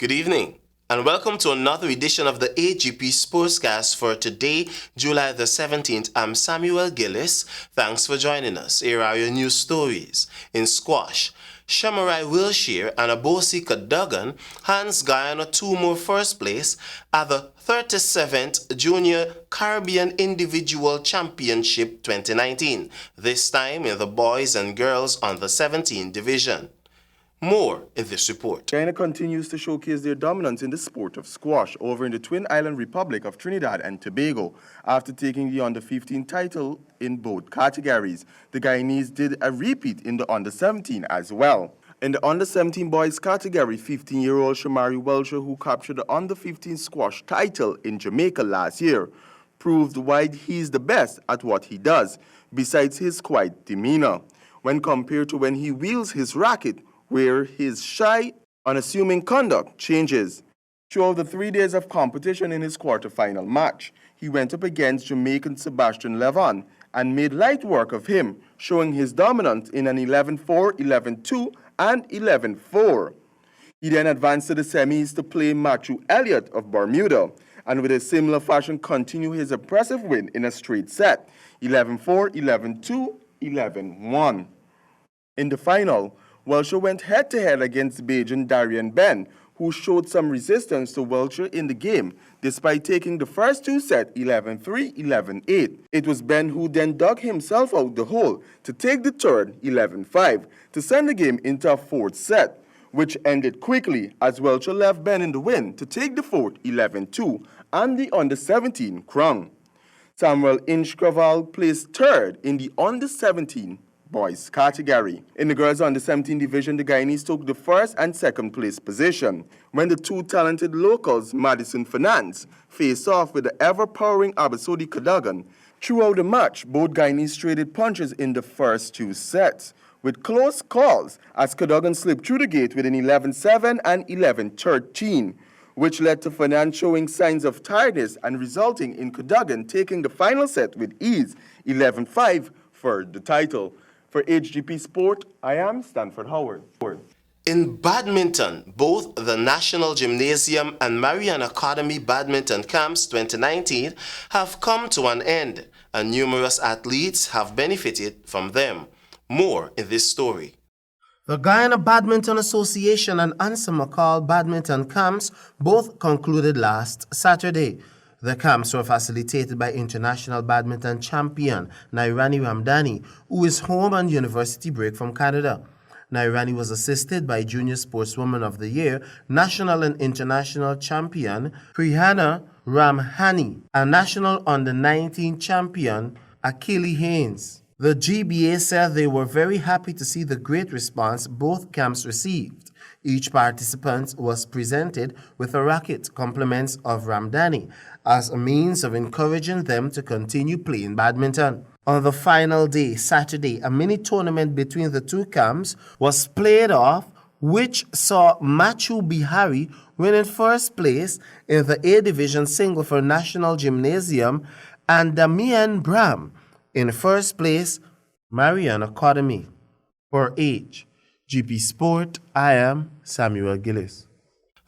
Good evening, and welcome to another edition of the Hgp Sportscast for today, July the 17th. I'm Samuel Gillis. Thanks for joining us. Here are your news stories. In squash, Shamarai Wilshire and Abosi Cadogan hands Guyana two more first place at the 37th Junior Caribbean Individual Championship 2019, this time in the boys and girls under 17 division. More in this report. China continues to showcase their dominance in the sport of squash over in the Twin Island Republic of Trinidad and Tobago. After taking the under-15 title in both categories, the Guyanese did a repeat in the under-17 as well. In the under-17 boys category, 15-year-old Shamari Welcher, who captured the under-15 squash title in Jamaica last year, proved why he's the best at what he does, besides his quiet demeanor, when compared to when he wields his racket, where his shy, unassuming conduct changes. Throughout the 3 days of competition in his quarterfinal match, he went up against Jamaican Sebastian Levon and made light work of him, showing his dominance in an 11-4, 11-2, and 11-4. He then advanced to the semis to play Matthew Elliott of Bermuda, and with a similar fashion continued his impressive win in a straight set, 11-4, 11-2, 11-1. In the final, Welcher went head-to-head against Bajan Darian Ben, who showed some resistance to Welcher in the game, despite taking the first two sets 11-3, 11-8. It was Ben who then dug himself out the hole to take the third 11-5 to send the game into a fourth set, which ended quickly as Welcher left Ben in the win to take the fourth 11-2 and the under-17 crown. Samuel Inchcraval placed third in the under-17 boys category. In the girls under-17 division, the Guyanese took the first and second place position when the two talented locals, Madison Finance, faced off with the ever-powering Abasodi Cadogan. Throughout the match, both Guyanese traded punches in the first two sets, with close calls as Cadogan slipped through the gate with an 11-7 and 11-13, which led to Finance showing signs of tiredness and resulting in Cadogan taking the final set with ease, 11-5 for the title. For Hgp Sport, I am Stanford Howard. In badminton, both the National Gymnasium and Marian Academy Badminton Camps 2019 have come to an end, and numerous athletes have benefited from them. More in this story. The Guyana Badminton Association and Ansa McCall Badminton Camps both concluded last Saturday. The camps were facilitated by international badminton champion Nairani Ramdani, who is home on university break from Canada. Nairani was assisted by Junior Sportswoman of the Year, national and international champion Priyana Ramhani, and national under-19 champion Akili Haynes. The GBA said they were very happy to see the great response both camps received. Each participant was presented with a racket, compliments of Ramdani, as a means of encouraging them to continue playing badminton. On the final day, Saturday, a mini tournament between the two camps was played off, which saw Machu Bihari winning first place in the A Division single for National Gymnasium and Damian Bram in first place, Marian Academy. For Hgp Sport, I am Samuel Gillis.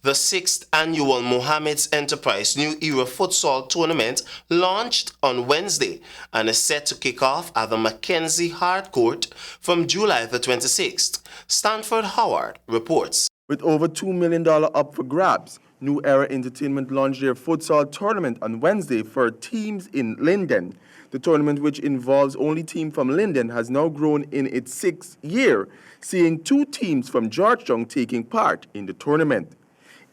The 6th annual Mohammed's Enterprise New Era Futsal Tournament launched on Wednesday and is set to kick off at the Mackenzie Hard Court from July the 26th. Stanford Howard reports. With over $2 million up for grabs, New Era Entertainment launched their futsal tournament on Wednesday for teams in Linden. The tournament, which involves only teams from Linden, has now grown in its 6th year, seeing 2 teams from Georgetown taking part in the tournament.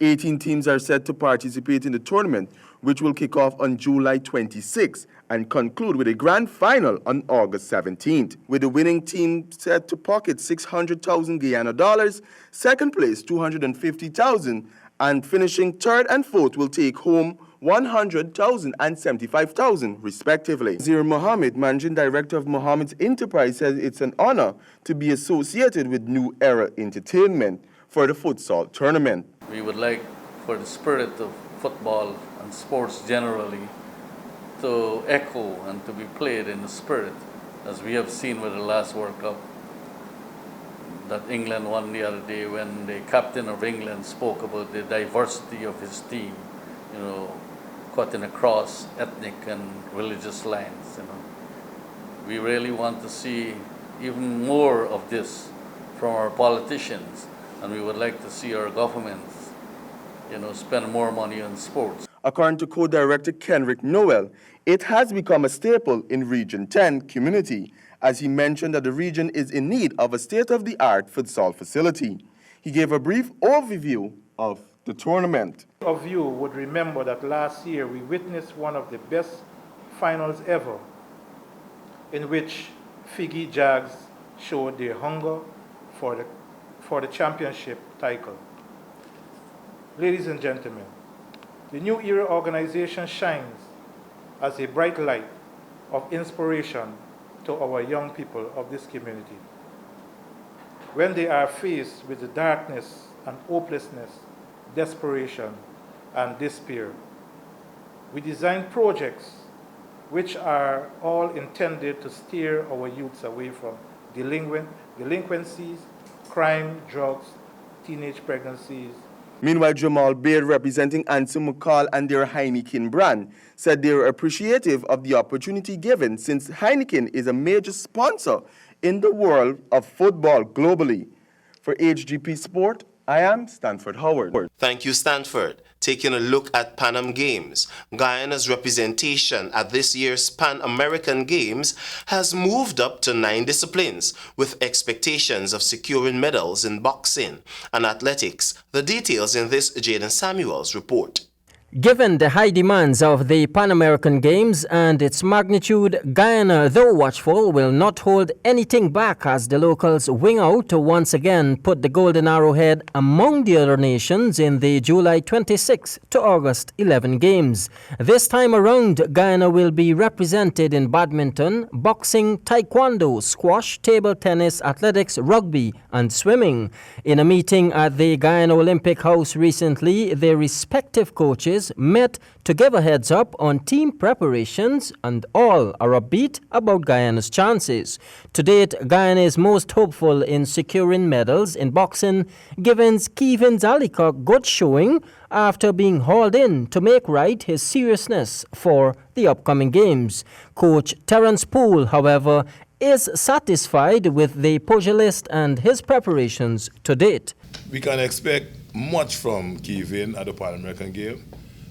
18 teams are set to participate in the tournament, which will kick off on July 26 and conclude with a grand final on August 17th, with the winning team set to pocket $600,000 Guyana dollars, second place $250,000, and finishing third and fourth will take home $100,000 and $75,000 respectively. Nazir Mohammed, Managing Director of Mohammed's Enterprise, says it's an honor to be associated with New Era Entertainment for the futsal tournament. We would like for the spirit of football and sports generally to echo and to be played in the spirit, as we have seen with the last World Cup. that England won the other day when the captain of England spoke about the diversity of his team, you know, cutting across ethnic and religious lines, you know. We really want to see even more of this from our politicians, and we would like to see our governments, you know, spend more money on sports. According to co-director Kenrick Noel, it has become a staple in Region 10 community, as he mentioned that the region is in need of a state-of-the-art futsal facility. He gave a brief overview of the tournament. Of you would remember that last year we witnessed one of the best finals ever, in which Figgy Jags showed their hunger for the championship title. Ladies and gentlemen, the New Era organization shines as a bright light of inspiration to our young people of this community. When they are faced with the darkness and hopelessness, desperation, and despair, we design projects which are all intended to steer our youths away from delinquencies, crime, drugs, teenage pregnancies. Meanwhile, Jamal Baird, representing Anson McCall and their Heineken brand, said they were appreciative of the opportunity given since Heineken is a major sponsor in the world of football globally. For HGP Sport, I am Stanford Howard. Thank you, Stanford. Taking a look at Pan Am Games, Guyana's representation at this year's Pan American Games has moved up to 9 disciplines, with expectations of securing medals in boxing and athletics. The details in this Jaden Samuels report. Given the high demands of the Pan American Games and its magnitude, Guyana, though watchful, will not hold anything back as the locals wing out to once again put the Golden Arrowhead among the other nations in the July 26 to August 11 Games. This time around, Guyana will be represented in badminton, boxing, taekwondo, squash, table tennis, athletics, rugby, and swimming. In a meeting at the Guyana Olympic House recently, their respective coaches met to give a heads up on team preparations, and all are upbeat about Guyana's chances. To date, Guyana is most hopeful in securing medals in boxing, giving Kevin Zalicok good showing after being hauled in to make right his seriousness for the upcoming games. Coach Terence Poole, however, is satisfied with the pugilist and his preparations to date. We can expect much from Kevin at the Pan American game,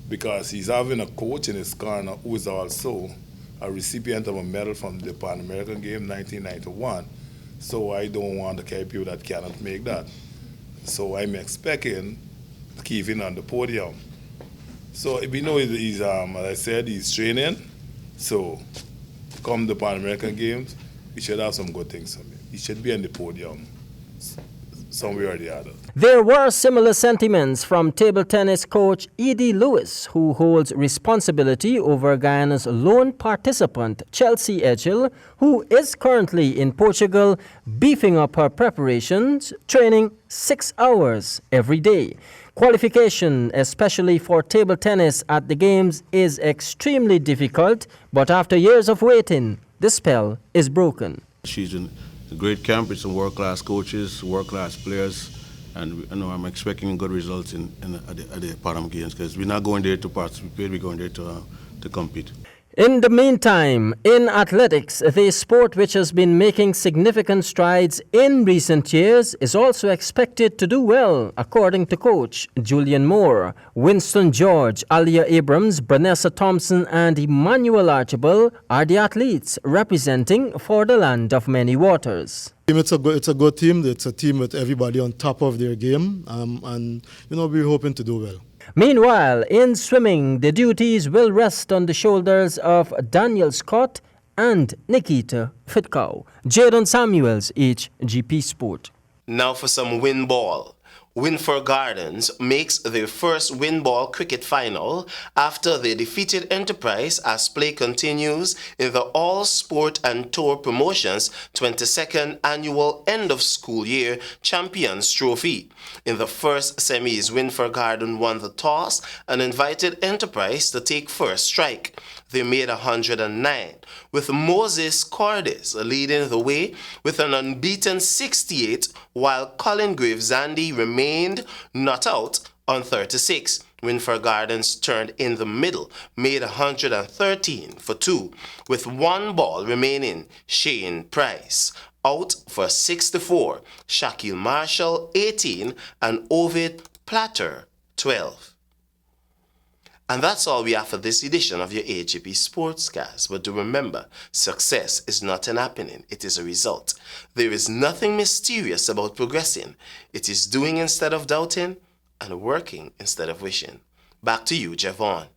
because he's having a coach in his corner who is also a recipient of a medal from the Pan American Game 1991. So I don't want to carry people that cannot make that. So I'm expecting Kevin on the podium. So we know he's as I said, he's training. So come the Pan American Games, we should have some good things from him. He should be on the podium somewhere or the other. There were similar sentiments from table tennis coach Edie Lewis, who holds responsibility over Guyana's lone participant, Chelsea Edghill, who is currently in Portugal, beefing up her preparations, training 6 hours every day. Qualification, especially for table tennis at the Games, is extremely difficult, but after years of waiting, the spell is broken. She's in a great camp with some world-class coaches, world-class players, and I'm expecting good results at the Pan Am Games, because we're not going there to participate, we're going there to compete. In the meantime, in athletics, the sport which has been making significant strides in recent years is also expected to do well, according to coach Julian Moore. Winston George, Alia Abrams, Vanessa Thompson, and Emmanuel Archibald are the athletes representing for the land of many waters. It's a good team. It's a team with everybody on top of their game, and we're hoping to do well. Meanwhile, in swimming, the duties will rest on the shoulders of Daniel Scott and Nikita Fitkow. Jadon Samuels, HGP Sport. Now for some wind ball. Winford Gardens makes their first wind ball cricket final after they defeated Enterprise as play continues in the All Sport and Tour Promotions 22nd Annual End of School Year Champions Trophy. In the first semis, Winford Garden won the toss and invited Enterprise to take first strike. they made 109, with Moses Cordes leading the way with an unbeaten 68, while Colin Gravesandi remained not out on 36. Winford Gardens turned in the middle, made 113 for 2, with one ball remaining. Shane Price out for 64, Shaquille Marshall 18, and Ovid Platter 12. And that's all we have for this edition of your HGP Sportscast. But do remember, success is not an happening, it is a result. There is nothing mysterious about progressing. It is doing instead of doubting and working instead of wishing. Back to you, Javon.